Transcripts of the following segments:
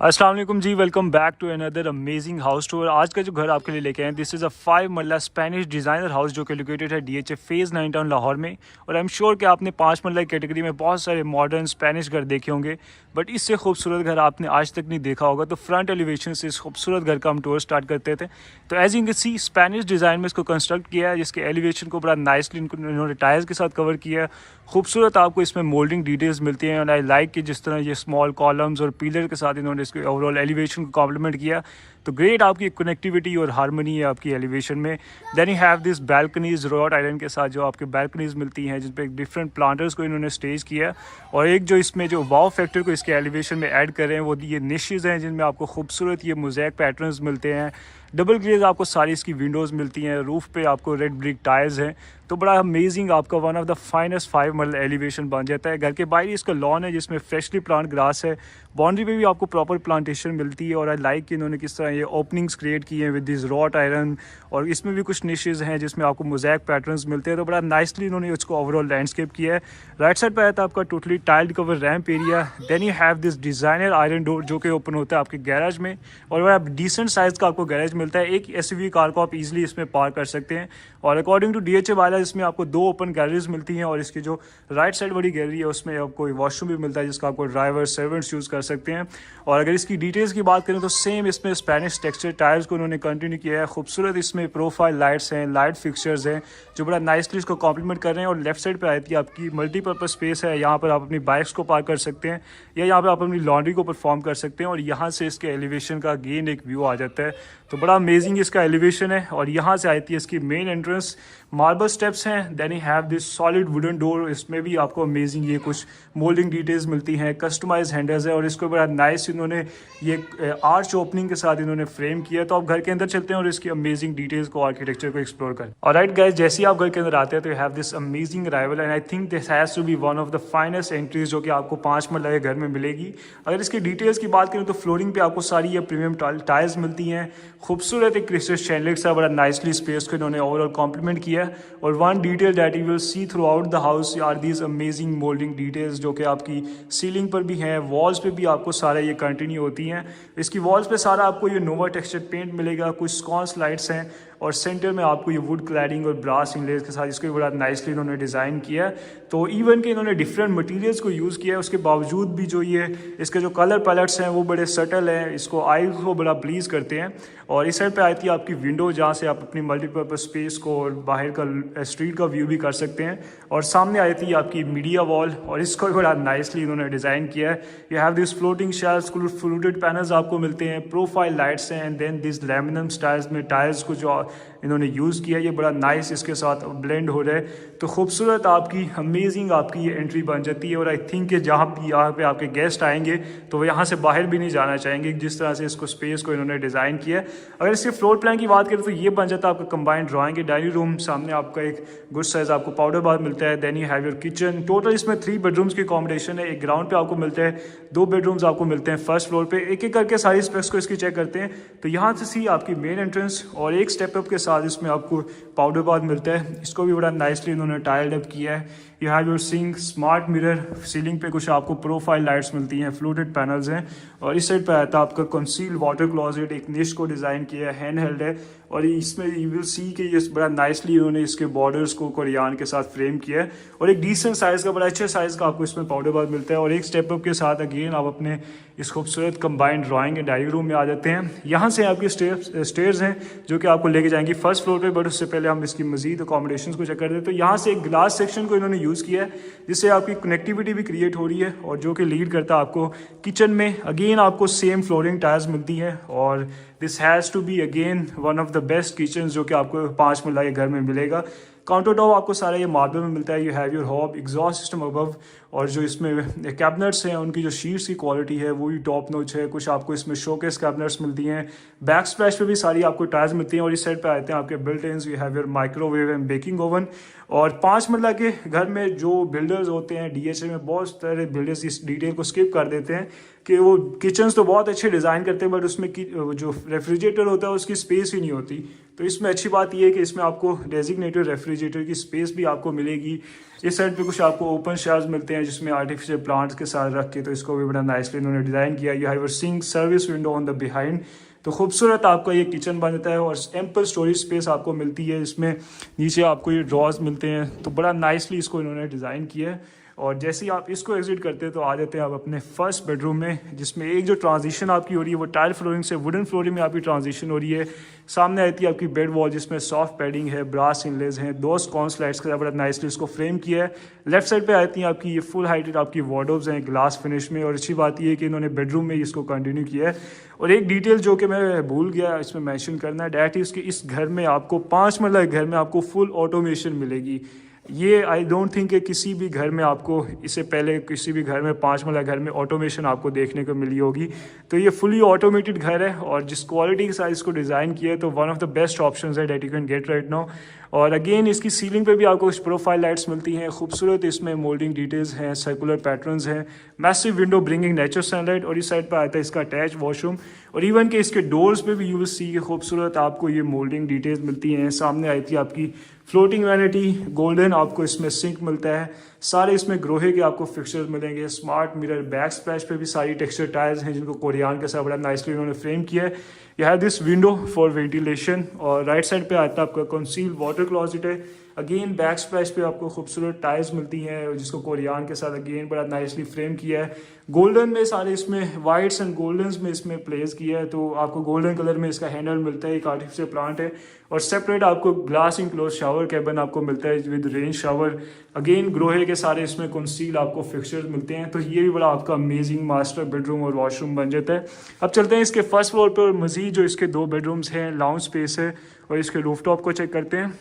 अस्सलाम वालेकुम जी, welcome back to another amazing house tour. आज का जो घर आपके लिए लेके आए हैं, दिस इज़ अ 5 मरला स्पेनिश डिज़ाइनर हाउस जो कि लोकेटेड है DHA फेज़ 9 टाउन लाहौर में। और आई एम श्योर कि आपने 5 मरला कैटेगरी में बहुत सारे मॉडर्न स्पेनिश घर देखे होंगे, बट इससे खूबसूरत घर आपने आज तक नहीं देखा होगा। तो फ्रंट एलिवेशन से इस खूबसूरत घर का हम टूर स्टार्ट करते थे। तो as you can see, Spanish design में इसको कंस्ट्रक्ट किया है, जिसके एलिवेशन को बड़ा नाइसली इन्होंने टायर्स के साथ कवर किया है। खूबसूरत आपको इसमें मोल्डिंग डिटेल्स मिलती हैं। और आई लाइक कि जिस तरह ये स्मॉल कॉलम्स और पिलर के साथ इन्होंने इसके ओवरऑल एलिवेशन को कॉम्प्लीमेंट किया। तो ग्रेट आपकी कनेक्टिविटी और हारमोनी है आपकी एलिवेशन में। Then you have this balconies rod iron के साथ जो आपके बैल्कनीज मिलती हैं, जिन पे डिफरेंट प्लांटर्स को इन्होंने स्टेज किया है। और एक जो इसमें जो वाव फैक्टर को इसके एलिवेशन में ऐड कर रहे हैं, वो ये निशेज़ हैं जिनमें आपको खूबसूरत ये मोज़ेक पैटर्न्स मिलते हैं। डबल ग्लेज आपको सारी इसकी विंडोज़ मिलती हैं। रूफ़ पे आपको रेड ब्रिक टायर्स हैं। तो बड़ा अमेजिंग आपका वन ऑफ द फाइनेस्ट 5 मरला एलिवेशन बन जाता है। घर के बाहर इसका लॉन है जिसमें फ्रेशली प्लांट ग्रास है। बाउंड्री पे भी आपको प्रॉपर प्लांटेशन मिलती है। और आई लाइक कि इन्होंने किस तरह ये ओपनिंग्स क्रिएट किए हैं विद दिस रॉट आयरन। और इसमें भी कुछ निशेज़ हैं जिसमें आपको मोज़ेक पैटर्न्स मिलते हैं। तो बड़ा नाइसली इन्होंने उसको ओवरऑल लैंडस्केप किया है। राइट साइड पर आया था आपका totally tiled cover ramp area. Then you have this designer iron door जो कि ओपन होता है आपके गैराज में। और बड़ा डिसेंट साइज़ का आपको गैराज मिलता है। एक SUV कार को आप इजीली इसमें पार्क कर सकते हैं। और अकॉर्डिंग टू DHA वाला इसमें आपको 2 ओपन गैलरीज मिलती हैं। और इसकी जो राइट साइड बड़ी गैलरी है उसमें आपको वॉशरूम भी मिलता है जिसका आपको ड्राइवर सर्वेंट्स यूज़ कर सकते हैं। और अगर इसकी डिटेल्स की बात करें तो सेम इसमें स्पेनिश टेक्सचर टायर्स को उन्होंने कंटिन्यू किया है। खूबसूरत इसमें प्रोफाइल लाइट्स हैं, लाइट फिक्सचर्स हैं जो बड़ा नाइसली इसको कॉम्प्लीमेंट कर रहे हैं। और लेफ्ट साइड पर आती है आपकी मल्टीपर्पज़ स्पेस है। यहाँ पर आप अपनी बाइक्स को पार्क कर सकते हैं या यहाँ पर आप अपनी लॉन्ड्री को परफॉर्म कर सकते हैं। और यहाँ से इसके एलिवेशन का अगेन एक व्यू आ जाता है। तो बड़ा अमेजिंग इसका एलिवेशन है। और यहाँ से आती है इसकी मेन एंट्रेंस। मार्बल स्टेप्स हैं। Then you have this solid wooden door. इसमें भी आपको अमेजिंग ये कुछ मोल्डिंग डिटेल्स मिलती हैं। कस्टमाइज हैंडल्स है और इसको बड़ा नाइस इन्होंने ये आर्च ओपनिंग के साथ इन्होंने फ्रेम किया। तो आप घर के अंदर चलते हैं और इसकी अमेजिंग डिटेल्स को, आर्किटेक्चर को एक्सप्लोर करें। और राइट गाइस, जैसे ही आप घर के अंदर आते हैं तो you have this amazing arrival. And I think this has to be one of the finest entries जो कि आपको 5 मरला के घर में मिलेगी। अगर इसकी डिटेल्स की बात करें तो फ्लोरिंग पे आपको सारी ये प्रीमियम टाइल्स मिलती हैं। खूबसूरत एक क्रिस्टल शैंडलियर सा बड़ा नाइसली स्पेस को इन्होंने ओवरऑल कॉम्प्लीमेंट किया। और one detail that you will see throughout the house are these amazing moulding details जो कि आपकी सीलिंग पर भी हैं, वॉल्स पे भी आपको सारा ये कंटिन्यू होती हैं। इसकी वॉल्स पे सारा आपको ये नोवा टेक्सचर पेंट मिलेगा। कुछ स्कॉन्स लाइट्स हैं और सेंटर में आपको ये वुड क्लैडिंग और ब्रास इनलेस के साथ इसको भी बड़ा नाइसली इन्होंने डिज़ाइन किया। तो इवन कि इन्होंने डिफरेंट मटेरियल्स को यूज़ किया है, उसके बावजूद भी जो ये इसके जो कलर पैलेट्स हैं वो बड़े सटल हैं, इसको आईज को बड़ा प्लीज़ करते हैं। और इस साइड पे आती है आपकी विंडो जहाँ से आप अपनी मल्टीपर्पज़ स्पेस को और बाहर का स्ट्रीट का व्यू भी कर सकते हैं। और सामने आई थी आपकी मीडिया वॉल और इसको भी बड़ा नाइसली इन्होंने डिज़ाइन किया है। You have this floating shelves, fluted panels आपको मिलते हैं, प्रोफाइल लाइट्स हैं। And then this laminam styles में टायर्स को जो इन्होंने यूज़ किया, ये बड़ा नाइस इसके साथ ब्लेंड हो रहा है। तो खूबसूरत आपकी अमेजिंग आपकी ये एंट्री बन जाती है। और आई थिंक कि जहाँ भी यहाँ पे आपके गेस्ट आएंगे तो वो यहाँ से बाहर भी नहीं जाना चाहेंगे जिस तरह से इसको स्पेस को इन्होंने डिज़ाइन किया है। अगर इसके फ्लोर प्लान की बात करें तो ये बन जाता है आपका कंबाइंड ड्राइंग डाइनिंग रूम। सामने आपका एक गुड साइज़ आपको पाउडर बार मिलता है। Then you have your kitchen. Total इसमें 3 बेडरूम्स की अकोमोडेशन है। एक ग्राउंड पे आपको मिलता है, 2 बेडरूम्स आपको मिलते हैं फर्स्ट फ्लोर पे। एक एक करके सारी स्पेक्स को इसकी चेक करते हैं। तो यहाँ से सी आपकी मेन एंट्रेंस और एक स्टेप अप के साथ इसमें आपको पाउडर बाथ मिलता है। इसको भी बड़ा नाइसली इन्होंने टाइल्ड अप किया है। You have your sink, smart mirror, ceiling पे कुछ आपको प्रोफाइल लाइट्स मिलती हैं, फ्लूटेड पैनल्स हैं। और इस साइड पे आता है आपका कंसील वाटर क्लोजेट, एक निश को डिज़ाइन किया है, हैंड हेल्ड है। और इसमें यू विल सी कि ये बड़ा नाइसली इन्होंने इसके बॉर्डर्स को कोरियान के साथ फ्रेम किया है। और एक डिसेंट साइज़ का, बड़ा अच्छे साइज़ का आपको इसमें पाउडर बाथ मिलता है। और एक स्टेप अप के साथ अगेन आप अपने इस खूबसूरत combined drawing and dining room में आ जाते हैं। यहाँ से आपके स्टेयर्स हैं जो कि आपको लेके जाएंगी फर्स्ट फ्लोर पे। बट उससे पहले हम इसकी मजीद अकोमोडेशन को चेक करते हैं। तो यहाँ से एक ग्लास सेक्शन को इन्होंने यूज़ किया है जिससे आपकी कनेक्टिविटी भी क्रिएट हो रही है और जो कि लीड करता है आपको किचन में। अगेन आपको सेम फ्लोरिंग टायर्स मिलती हैं। और this has to be again one of the best kitchen जो कि आपको 5 मरला के घर में मिलेगा। काउंटर टॉप आपको सारा ये मार्बल में मिलता है। You have your hob, exhaust system above. और जो इसमें कैबिनेट्स हैं उनकी जो शीट्स की क्वालिटी है वो भी टॉप नॉच है। कुछ आपको इसमें शोकेस कैबिनेट्स मिलती हैं। बैक स्प्लैश पे भी सारी आपको टायर्स मिलती हैं। और इस साइड पे आते हैं आपके built ins. You have your microwave and baking oven. और 5 मरला के घर में जो बिल्डर्स होते हैं DHA में, बहुत सारे बिल्डर्स इस डिटेल को स्किप कर देते हैं कि वो किचन्स तो बहुत अच्छे डिज़ाइन करते हैं बट उसमें जो रेफ्रिजरेटर होता है उसकी स्पेस ही नहीं होती। तो तो इसमें अच्छी बात ये है कि इसमें आपको डेजिग्नेटेड रेफ्रिजरेटर की स्पेस भी आपको मिलेगी। इस साइड पे कुछ आपको ओपन शेल्व्स मिलते हैं जिसमें आर्टिफिशियल प्लांट्स के साथ रख के, तो इसको भी बड़ा नाइसली इन्होंने डिज़ाइन किया। You have your sink service window on the behind, तो खूबसूरत आपका ये किचन बन जाता है और एम्पल स्टोरेज स्पेस आपको मिलती है। इसमें नीचे आपको ये ड्रॉज मिलते हैं, तो बड़ा नाइसली इसको इन्होंने डिज़ाइन किया है। और जैसे ही आप इसको एग्जिट करते हैं तो आ जाते हैं आप अपने फर्स्ट बेडरूम में, जिसमें एक जो ट्रांजिशन आपकी हो रही है वो टाइल फ्लोरिंग से वुडन फ्लोरिंग में आपकी ट्रांजिशन हो रही है। सामने आती है आपकी बेड वॉल जिसमें सॉफ्ट पैडिंग है, ब्रास इनलेज हैं, 2 स्कॉन स्लाइड्स के साथ बड़ा नाइसली इसको फ्रेम किया है। लेफ्ट साइड पे आती हैं आपकी ये फुल हाइटेड आपकी वार्डरोब्स हैं ग्लास फिनिश में। और अच्छी बात ये है कि इन्होंने बेडरूम में इसको कंटिन्यू किया है। और एक डिटेल जो कि मैं भूल गया इसमें मेंशन करना है, डैट इज़ कि इस घर में आपको 5 मंजिला घर में आपको फुल ऑटोमेशन मिलेगी। ये आई डोंट थिंक कि किसी भी घर में आपको इससे पहले किसी भी घर में 5 मंजिला घर में ऑटोमेशन आपको देखने को मिली होगी। तो ये फुली ऑटोमेटेड घर है और जिस क्वालिटी के साथ इसको डिज़ाइन किया है तो one of the best options है that you can get right now. और अगेन इसकी सीलिंग पे भी आपको कुछ प्रोफाइल लाइट्स मिलती हैं, खूबसूरत इसमें मोल्डिंग डिटेल्स हैं, सर्कुलर पैटर्न्स हैं, massive window bringing natural sunlight. और इस साइड पर आता है इसका अटैच वॉशरूम और इवन के इसके डोर्स पे भी यू विल सी खूबसूरत आपको ये मोल्डिंग डिटेल्स मिलती हैं। सामने आई थी आपकी फ्लोटिंग वैनिटी, गोल्डन आपको इसमें सिंक मिलता है, सारे इसमें ग्रोहे के आपको फिक्सचर्स मिलेंगे। स्मार्ट मिरर, बैक स्प्लैश पे भी सारी टेक्सचर टाइल्स हैं जिनको कोरियान के साथ बड़ा नाइसली उन्होंने फ्रेम किया है। यह है दिस विंडो फॉर वेंटिलेशन। और राइट साइड पे आता है आपका कंसील वाटर क्लॉजेट है। अगेन बैक स्प्लैश पे आपको खूबसूरत टाइल्स मिलती हैं जिसको कोरियान के साथ अगेन बड़ा नाइसली फ्रेम किया है। गोल्डन में सारे इसमें वाइट्स एंड गोल्डन्स में इसमें प्लेस किया है, तो आपको गोल्डन कलर में इसका हैंडल मिलता है। एक आर्टिफिशियल प्लांट है और सेपरेट आपको ग्लास इनक्लोज शावर कैबिन आपको मिलता है with rain shower. Again Grohe के सारे इसमें कंसील आपको फिक्सचर्स मिलते हैं। तो ये भी बड़ा आपका अमेजिंग मास्टर बेडरूम और वॉशरूम बन जाता है। अब चलते हैं इसके फर्स्ट फ्लोर पर और मजीद जो इसके 2 बेडरूम्स हैं, लाउंज स्पेस है और इसके रूफटॉप को चेक करते हैं।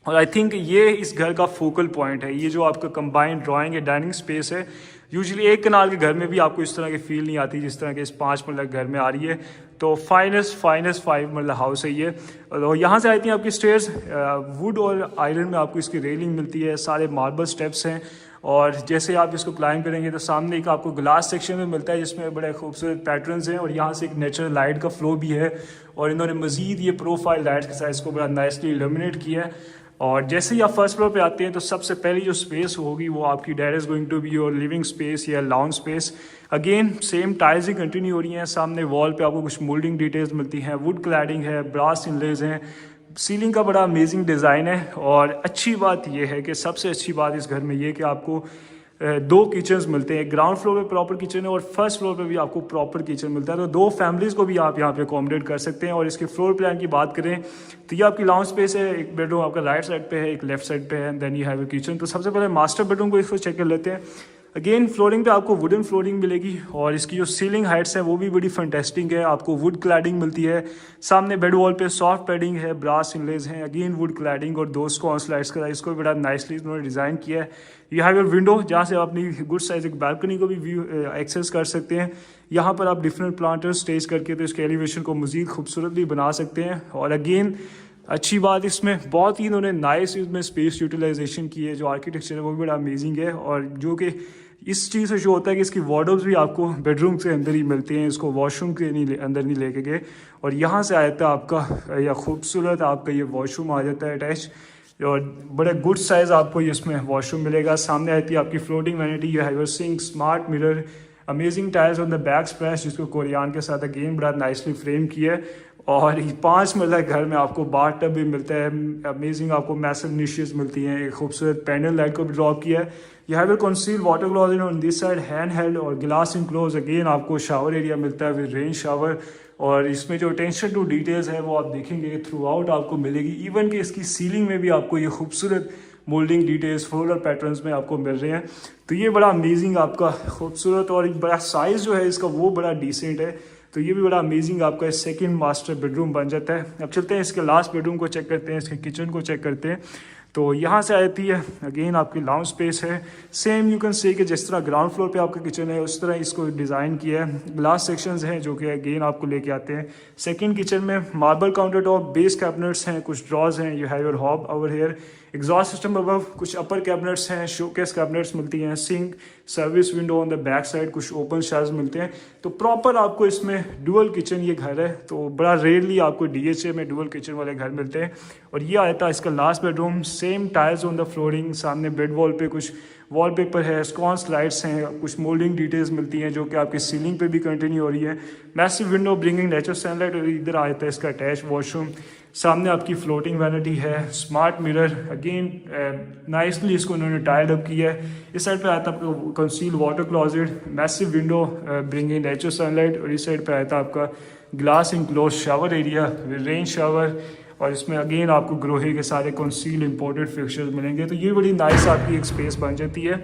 और आई थिंक ये इस घर का फोकल पॉइंट है। ये जो आपका कंबाइंड ड्राइंग या डाइनिंग स्पेस है, यूजुअली एक कनाल के घर में भी आपको इस तरह की फील नहीं आती जिस तरह के इस 5 मंजिला घर में आ रही है। तो फाइनेस्ट 5 मंजिला हाउस है ये। और यहाँ से आती हैं आपकी स्टेयर्स, वुड और आयरन में आपको इसकी रेलिंग मिलती है, सारे मार्बल स्टेप्स हैं। और जैसे आप इसको क्लाइंब करेंगे तो सामने एक आपको ग्लास सेक्शन में मिलता है जिसमें बड़े खूबसूरत पैटर्न्स हैं और यहाँ से एक नेचुरल लाइट का फ्लो भी है। और इन्होंने मजीद ये प्रोफाइल लाइट के साथ इसको बड़ा नाइसली इल्यूमिनेट किया है। और जैसे ही आप फर्स्ट फ्लोर पे आते हैं तो सबसे पहली जो स्पेस होगी वो आपकी that is going to be your living space या lounge space. Again same tiles ही कंटिन्यू हो रही हैं। सामने वॉल पे आपको कुछ मोल्डिंग डिटेल्स मिलती हैं, वुड क्लैडिंग है, ब्रास इनलेज हैं, सीलिंग का बड़ा अमेजिंग डिज़ाइन है। और अच्छी बात यह है कि सबसे अच्छी बात इस घर में ये कि आपको 2 किचन्स मिलते हैं। ग्राउंड फ्लोर पे प्रॉपर किचन है और फर्स्ट फ्लोर पे भी आपको प्रॉपर किचन मिलता है। तो 2 फैमिलीज़ को भी आप यहाँ पे अकोमोडेट कर सकते हैं। और इसके फ्लोर प्लान की बात करें तो ये आपकी लाउंज स्पेस है, एक बेडरूम आपका राइट साइड पे है, एक लेफ्ट साइड पे है, then you have a kitchen. तो सबसे पहले मास्टर बेडरूम को इसको चेक कर लेते हैं। अगेन फ्लोरिंग पे आपको वुडन फ्लोरिंग मिलेगी और इसकी जो सीलिंग हाइट्स हैं वो भी बड़ी फैंटेस्टिक है। आपको वुड क्लैडिंग मिलती है, सामने बेड वॉल पे सॉफ्ट पैडिंग है, ब्रास इनलेज हैं, अगेन वुड क्लैडिंग और 2 स्कॉन स्लाइड्स का इसको भी बड़ा नाइसली उन्होंने डिज़ाइन किया है। यू हैव योर विंडो जहाँ से आप अपनी गुड साइज एक बालकनी को भी व्यू एक्सेस कर सकते हैं। यहाँ पर आप डिफरेंट प्लांटर्स स्टेज करके तो इसके एलिवेशन को मज़ीद खूबसूरत भी बना सकते हैं। और अगेन अच्छी बात इसमें बहुत ही इन्होंने नाइस इसमें स्पेस यूटिलाइजेशन की है। जो आर्किटेक्चर है वो भी बड़ा अमेजिंग है और जो कि इस चीज़ से जो होता है कि इसकी वार्डरोब्स भी आपको बेडरूम के अंदर ही मिलते हैं, इसको वॉशरूम के अंदर नहीं लेके गए। और यहाँ से आता है आपका या खूबसूरत आपका ये वॉशरूम आ जाता है अटैच और बड़े गुड साइज़ आपको इसमें वॉशरूम मिलेगा। सामने आती है आपकी floating vanity, you have your sink, smart mirror, amazing tiles on the backsplash जिसको कोरियान के साथ अगेन बड़ा नाइसली फ्रेम किया है। और 5 मंजिला घर में आपको बाथ टब भी मिलता है, अमेजिंग आपको मैसिव निशेस मिलती हैं, एक खूबसूरत पैनल लाइट को भी ड्रॉप किया है। यह have conceal water closet on this side, hand held और ग्लास इनक्लोज। अगेन आपको शावर एरिया मिलता है विद रेन शावर। और इसमें जो अटेंशन टू डिटेल्स है वो आप देखेंगे थ्रू आउट आपको मिलेगी। इवन कि इसकी सीलिंग में भी आपको ये खूबसूरत मोल्डिंग डिटेल्स फ्लोरल पैटर्न्स में आपको मिल रहे हैं। तो ये बड़ा अमेजिंग आपका खूबसूरत और एक बड़ा साइज़ जो है इसका वो बड़ा डिसेंट है। तो ये भी बड़ा अमेजिंग आपका सेकंड मास्टर बेडरूम बन जाता है। अब चलते हैं इसके लास्ट बेडरूम को चेक करते हैं, इसके किचन को चेक करते हैं। तो यहाँ से आती है अगेन आपकी लाउंज स्पेस है। सेम यू कैन से कि जिस तरह ग्राउंड फ्लोर पे आपका किचन है उस तरह इसको डिज़ाइन किया है। ग्लास सेक्शंस हैं जो कि अगेन आपको लेके आते हैं। सेकंड किचन में marble countertop, base cabinets हैं, कुछ ड्रॉज हैं, you have your hob over here, exhaust system above, कुछ अपर कैबिनेट्स हैं, शोकेस कैबिनेट्स मिलती हैं, sink, service window on the back side, कुछ ओपन शेल्व्स मिलते हैं। तो प्रॉपर आपको इसमें डुअल किचन ये घर है, तो बड़ा रेयरली आपको DHA में डुअल किचन वाले घर मिलते हैं। और ये आया था इसका last bedroom, same tiles on the flooring, सामने बेड वॉल पे कुछ वॉलपेपर है, स्कॉन्स लाइट्स हैं, कुछ मोल्डिंग डिटेल्स मिलती हैं जो कि आपकी सीलिंग पे भी कंटिन्यू हो रही है। Massive window bringing natural sunlight. और इधर आया था इसका अटैच वॉशरूम, सामने आपकी फ्लोटिंग वैनिटी है, स्मार्ट मिरर, अगेन नाइसली इसको उन्होंने टाइड अप किया है। इस साइड पे आया था आपका conceal water closet, massive window bringing natural sunlight. और इस साइड पे आया था आपका glass enclose shower area, rain shower. और इसमें अगेन आपको ग्रोहे के सारे कंसील इंपोर्टेड फिक्चर्स मिलेंगे। तो ये बड़ी नाइस आपकी एक स्पेस बन जाती है।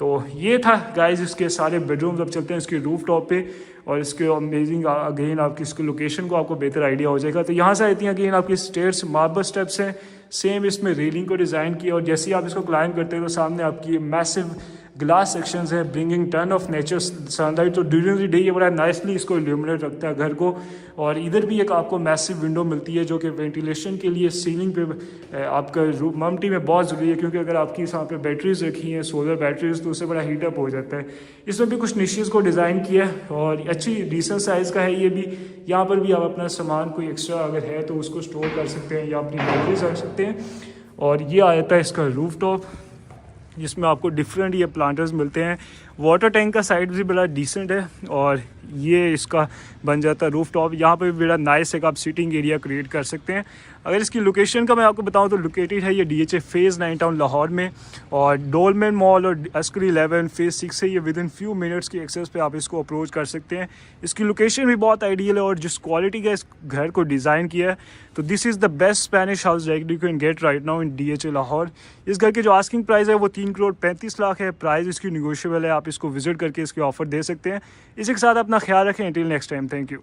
तो ये था गाइस इसके सारे बेडरूम्स। अब चलते हैं इसके रूफ टॉप पे और इसके अमेजिंग अगेन आपकी इसके लोकेशन को आपको बेहतर आइडिया हो जाएगा। तो यहाँ से आती हैं अगेन आपकी स्टेयर्स, मार्बल स्टेप्स हैं, सेम इसमें रेलिंग को डिज़ाइन किया। और जैसे ही आप इसको क्लाइंब करते हैं तो सामने आपकी मैसिव ग्लास सेक्शंस है, bringing turn off nature sunlight. तो ड्यूरिंग द डे ये बड़ा नाइसली इसको इल्यूमिनेट रखता है घर को। और इधर भी एक आपको मैसिव विंडो मिलती है जो कि वेंटिलेशन के लिए सीलिंग पे आपका रूफ मम्टी में बहुत ज़रूरी है, क्योंकि अगर आपकी यहाँ पे बैटरीज रखी हैं, सोलर बैटरीज, तो उससे बड़ा हीटअप हो जाता है। इसमें भी कुछ निशेज़ को डिज़ाइन किया है और अच्छी डिसेंट साइज़ का है ये भी। यहाँ पर भी आप अपना सामान कोई एक्स्ट्रा अगर है तो उसको स्टोर कर सकते हैं या अपनी बैटरीज रख सकते हैं। और ये आया था इसका रूफ टॉप, जिसमें आपको डिफरेंट ये प्लांटर्स मिलते हैं। वाटर टैंक का साइड भी बड़ा डिसेंट है। और ये इसका बन जाता है रूफ टॉप। यहाँ पे भी बड़ा नाइस एक आप सिटिंग एरिया क्रिएट कर सकते हैं। अगर इसकी लोकेशन का मैं आपको बताऊं तो लोकेटेड है ये DHA फेज़ 9 टाउन लाहौर में। और डोलमेन मॉल और अस्कर 11 फेज़ 6 से ये विद इन फ्यू मिनट्स की एक्सेस पे आप इसको अप्रोच कर सकते हैं। इसकी लोकेशन भी बहुत आइडियल है और जिस क्वालिटी का इस घर को डिज़ाइन किया है, तो this is the best Spanish house that you can get right now in DHA Lahore. इस घर की जो आस्किंग प्राइस है वो 3 करोड़ 35 लाख है। प्राइस इसकी निगोशिएबल है, आप इसको विजिट करके इसके ऑफर दे सकते हैं। इसी के साथ अपना ख्याल रखें। Till next time, thank you.